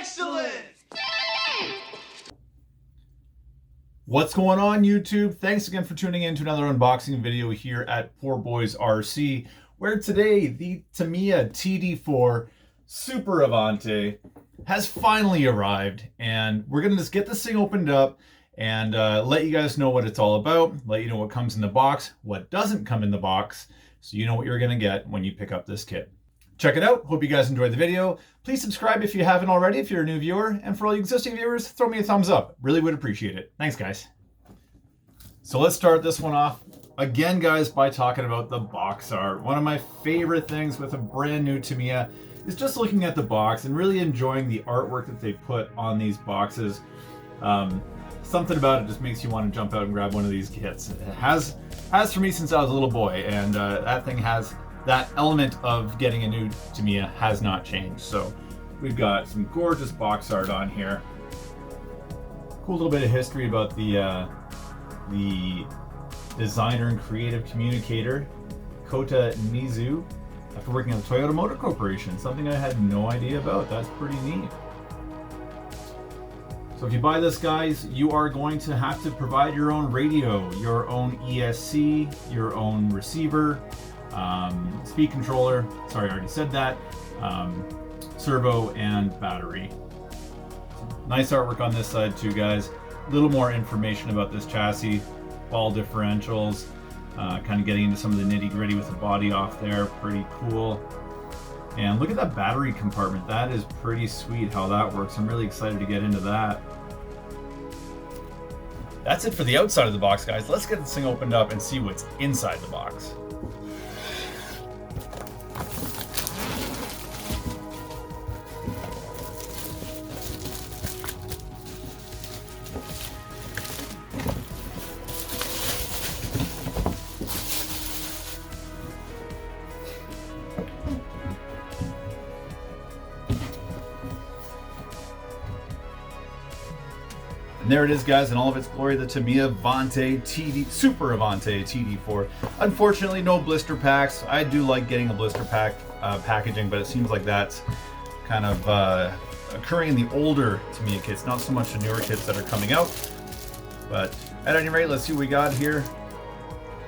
Excellent! What's going on, YouTube? Thanks again for tuning in to another unboxing video here at Poor Boys RC, where today the Tamiya TD-4 Super Avante has finally arrived, and we're gonna just get this thing opened up and let you guys know what it's all about, let you know what comes in the box, what doesn't come in the box, so you know what you're gonna get when you pick up this kit. Check it out. Hope you guys enjoyed the video. Please subscribe if you haven't already, if you're a new viewer. And for all you existing viewers, throw me a thumbs up. Really would appreciate it. Thanks, guys. So let's start this one off again, guys, by talking about the box art. One of my favorite things with a brand new Tamiya is just looking at the box and really enjoying the artwork that they put on these boxes. Something about it just makes you want to jump out and grab one of these kits. It has for me since I was a little boy, and that thing has that element of getting a new Tamiya has not changed. So we've got some gorgeous box art on here. Cool little bit of history about the designer and creative communicator, Kota Nizu, after working at the Toyota Motor Corporation. Something I had no idea about. That's pretty neat. So if you buy this, guys, you are going to have to provide your own radio, your own ESC, your own receiver, speed controller, sorry, I already said that, servo, and battery. Nice artwork on this side too, guys. A little more information about this chassis, ball differentials, kind of getting into some of the nitty gritty with the body off there, pretty cool. And look at that battery compartment. That is pretty sweet how that works. I'm really excited to get into that. That's it for the outside of the box, guys. Let's get this thing opened up and see what's inside the box. And there it is, guys, in all of its glory, the Tamiya Super Avante TD-4. Unfortunately, no blister packs. I do like getting a blister pack packaging, but it seems like that's kind of occurring in the older Tamiya kits, not so much the newer kits that are coming out. But at any rate, let's see what we got here.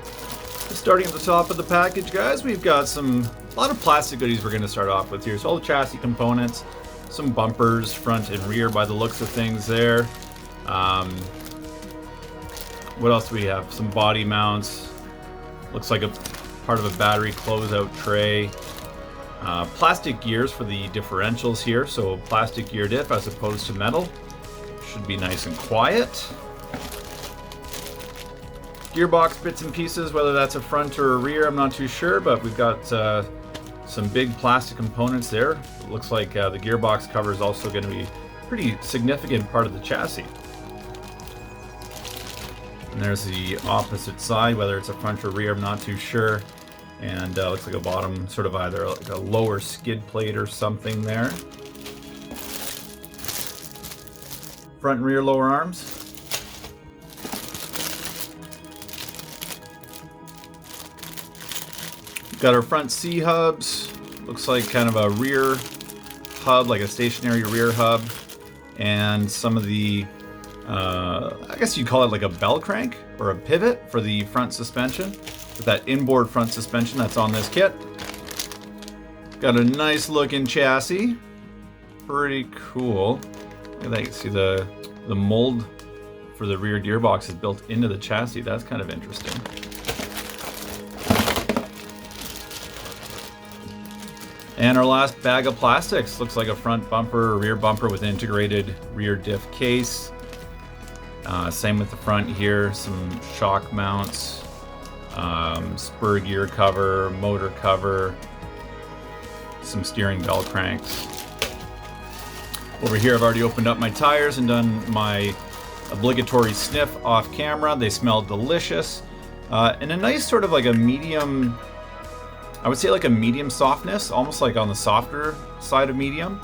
Starting at the top of the package, guys, we've got a lot of plastic goodies we're going to start off with here. So all the chassis components, some bumpers, front and rear by the looks of things there. What else do we have? Some body mounts. Looks like a part of a battery closeout tray. Plastic gears for the differentials here. So plastic gear diff as opposed to metal. Should be nice and quiet. Gearbox bits and pieces, whether that's a front or a rear, I'm not too sure, but we've got some big plastic components there. It looks like the gearbox cover is also going to be a pretty significant part of the chassis. And there's the opposite side, whether it's a front or rear, I'm not too sure. And looks like a bottom, sort of either like a lower skid plate or something there. Front and rear lower arms. Got our front C hubs. Looks like kind of a rear hub, like a stationary rear hub. And some of the I guess you'd call it like a bell crank or a pivot for the front suspension, with that inboard front suspension that's on this kit. Got a nice looking chassis, pretty cool. Look at that, you can see the mold for the rear gearbox is built into the chassis. That's kind of interesting. And our last bag of plastics looks like a front bumper, a rear bumper with integrated rear diff case. Same with the front here, some shock mounts, spur gear cover, motor cover, some steering bell cranks. Over here I've already opened up my tires and done my obligatory sniff off camera. They smell delicious. And a nice sort of like a medium, I would say like a medium softness, almost like on the softer side of medium.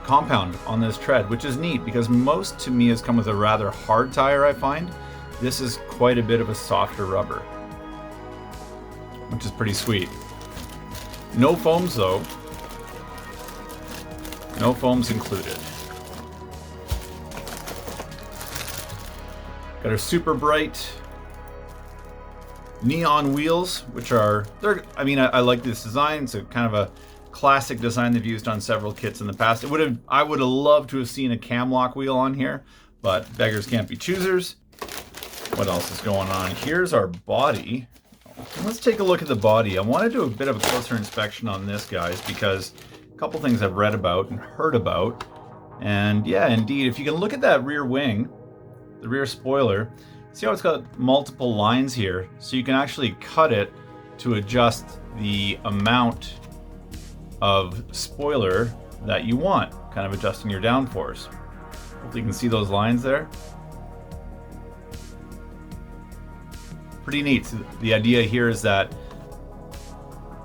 Compound on this tread, which is neat because most Tamiyas come with a rather hard tire, I find. This is quite a bit of a softer rubber, which is pretty sweet. No foams though. No foams included. Got our super bright neon wheels, which are, I like this design. It's a kind of a classic design they've used on several kits in the past. I would have loved to have seen a cam lock wheel on here, but beggars can't be choosers. What else is going on? Here's our body. Let's take a look at the body. I want to do a bit of a closer inspection on this, guys, because a couple things I've read about and heard about. And yeah, indeed, if you can look at that rear wing, the rear spoiler, see how it's got multiple lines here? So you can actually cut it to adjust the amount of spoiler that you want, kind of adjusting your downforce. Hopefully you can see those lines there. Pretty neat. The idea here is that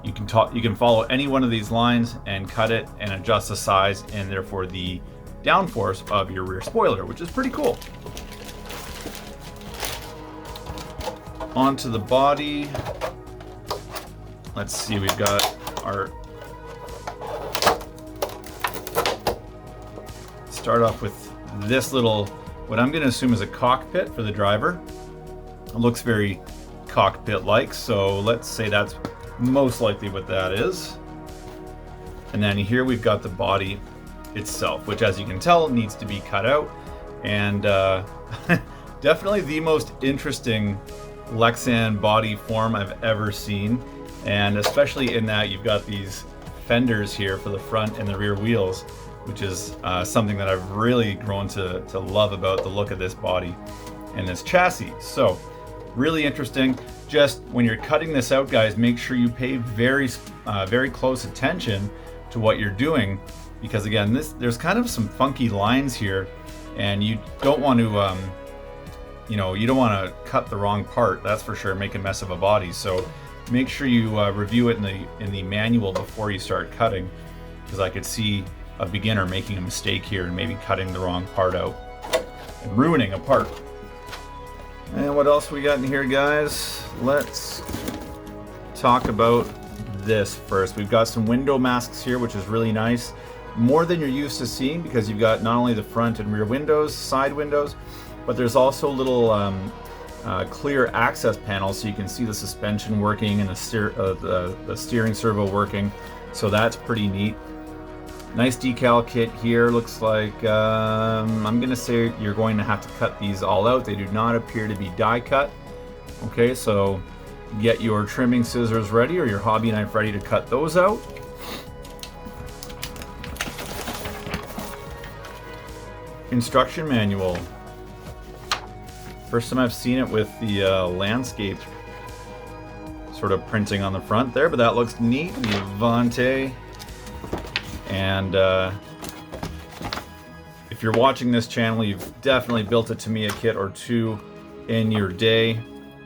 you can follow any one of these lines and cut it and adjust the size and therefore the downforce of your rear spoiler, which is pretty cool. Onto the body. Let's see, we've got our, start off with this little, what I'm going to assume is a cockpit for the driver. It looks very cockpit-like, so let's say that's most likely what that is. And then here we've got the body itself, which, as you can tell, needs to be cut out. And definitely the most interesting Lexan body form I've ever seen. And especially in that you've got these fenders here for the front and the rear wheels, which is something that I've really grown to love about the look of this body and this chassis. So really interesting. Just when you're cutting this out, guys, make sure you pay very close attention to what you're doing, because again, there's kind of some funky lines here, and you don't want to you don't want to cut the wrong part, that's for sure, make a mess of a body. So make sure you review it in the manual before you start cutting, because I could see a beginner making a mistake here and maybe cutting the wrong part out and ruining a part. And what else we got in here, guys? Let's talk about this first. We've got some window masks here, which is really nice. More than you're used to seeing, because you've got not only the front and rear windows, side windows, but there's also little clear access panels so you can see the suspension working and the steering servo working. So that's pretty neat. Nice decal kit here. Looks like I'm gonna say you're going to have to cut these all out. They do not appear to be die cut. Okay, so get your trimming scissors ready or your hobby knife ready to cut those out. Instruction manual. First time I've seen it with the landscape sort of printing on the front there, but that looks neat. The Avante. And if you're watching this channel, you've definitely built a Tamiya kit or two in your day.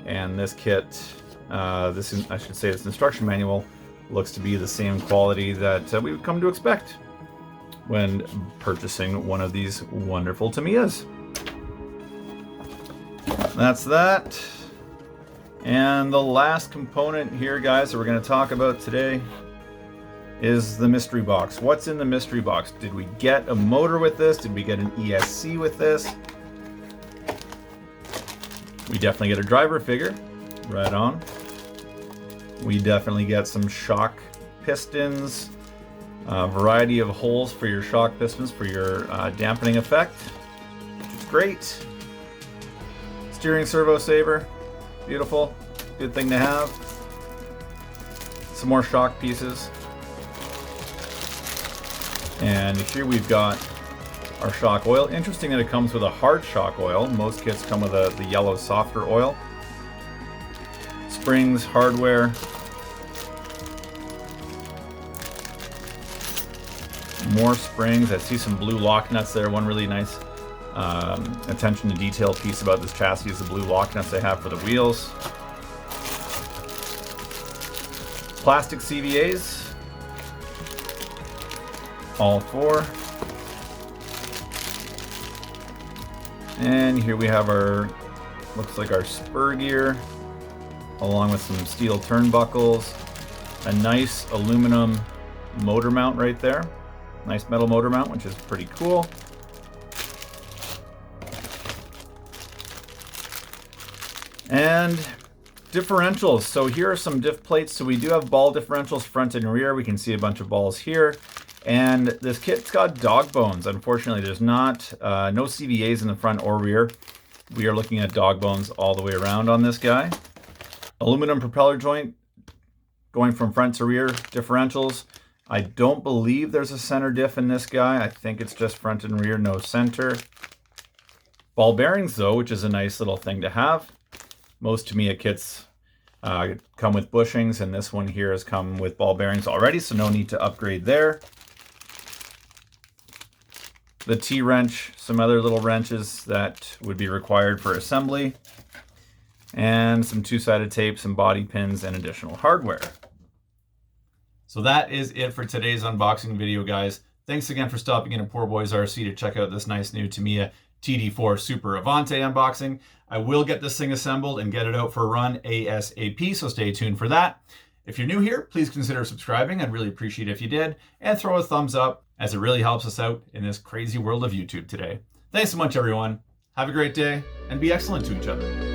And this kit, this instruction manual looks to be the same quality that we've come to expect when purchasing one of these wonderful Tamiyas. That's that. And the last component here, guys, that we're going to talk about today is the mystery box. What's in the mystery box? Did we get a motor with this? Did we get an ESC with this? We definitely get a driver figure. Right on. We definitely get some shock pistons, a variety of holes for your shock pistons for your dampening effect, which is great. Steering servo saver, beautiful, good thing to have. Some more shock pieces. And here we've got our shock oil. Interesting that it comes with a hard shock oil. Most kits come with the yellow softer oil. Springs, hardware. More springs. I see some blue lock nuts there. One really nice attention to detail piece about this chassis is the blue lock nuts they have for the wheels. Plastic CVAs. All four. And here we have our, looks like our spur gear, along with some steel turnbuckles, a nice aluminum motor mount right there. Nice metal motor mount, which is pretty cool. And differentials. So here are some diff plates. So we do have ball differentials front and rear. We can see a bunch of balls here. And this kit's got dog bones. Unfortunately, there's not no CVAs in the front or rear. We are looking at dog bones all the way around on this guy. Aluminum propeller joint going from front to rear. Differentials. I don't believe there's a center diff in this guy. I think it's just front and rear, no center. Ball bearings though, which is a nice little thing to have. Most Tamiya kits come with bushings, and this one here has come with ball bearings already, so no need to upgrade there. The T-wrench, some other little wrenches that would be required for assembly, and some two-sided tape, some body pins, and additional hardware. So that is it for today's unboxing video, guys. Thanks again for stopping in at Poor Boys RC to check out this nice new Tamiya TD-4 Super Avante unboxing. I will get this thing assembled and get it out for a run ASAP, so stay tuned for that. If you're new here, please consider subscribing. I'd really appreciate it if you did, and throw a thumbs up, as it really helps us out in this crazy world of YouTube today. Thanks so much, everyone. Have a great day, and be excellent to each other.